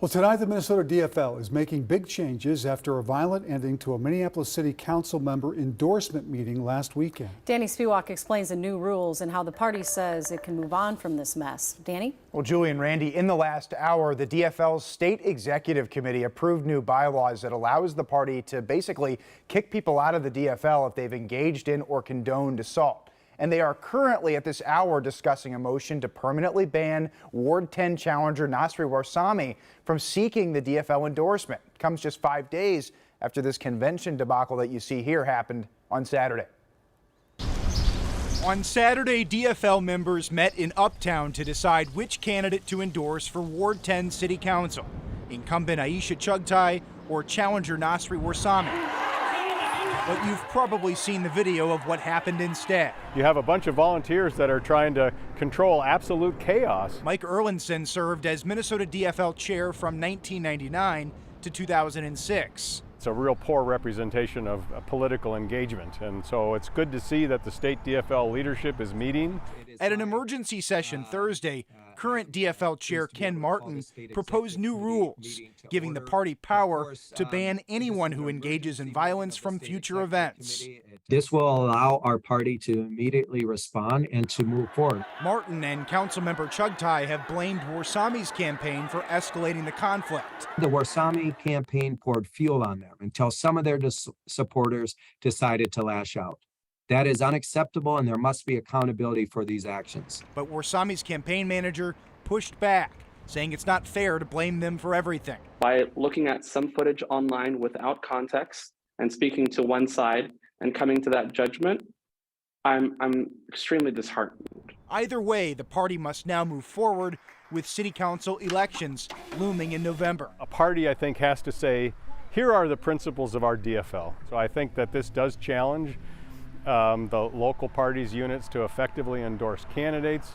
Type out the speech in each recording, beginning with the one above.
Well, tonight the Minnesota DFL is making big changes after a violent ending to a Minneapolis City Council member endorsement meeting last weekend. Danny Spiewak explains the new rules and how the party says it can move on from this mess. Danny? Well, Julie and Randy, in the last hour, the DFL's State Executive Committee approved new bylaws that allows the party to basically kick people out of the DFL if they've engaged in or condoned assault. And they are currently at this hour discussing a motion to permanently ban Ward 10 challenger Nasri Warsame from seeking the DFL endorsement. It comes just 5 days after this convention debacle that you see here happened on Saturday. On Saturday, DFL members met in Uptown to decide which candidate to endorse for Ward 10 City Council, incumbent Aisha Chugtai or challenger Nasri Warsame. But you've probably seen the video of what happened instead. You have a bunch of volunteers that are trying to control absolute chaos. Mike Erlandson served as Minnesota DFL chair from 1999 to 2006. It's a real poor representation of political engagement, and so it's good to see that the state DFL leadership is meeting. At an emergency session Thursday, current DFL chair Ken Martin proposed new rules, giving the party power to ban anyone who engages in violence from future events. This will allow our party to immediately respond and to move forward. Martin and Councilmember Chugtai have blamed Warsame's campaign for escalating the conflict. The Warsame campaign poured fuel on them until some of their supporters decided to lash out. That is unacceptable, and there must be accountability for these actions. But Warsame's campaign manager pushed back, saying it's not fair to blame them for everything. By looking at some footage online without context and speaking to one side and coming to that judgment, I'm extremely disheartened. Either way, the party must now move forward with city council elections looming in November. A party, I think, has to say, here are the principles of our DFL. So I think that this does challenge the local parties' units to effectively endorse candidates.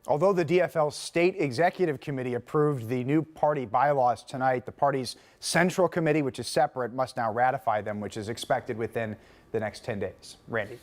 Although the DFL State Executive Committee approved the new party bylaws tonight, the party's Central Committee, which is separate, must now ratify them, which is expected within the next 10 days. Randy.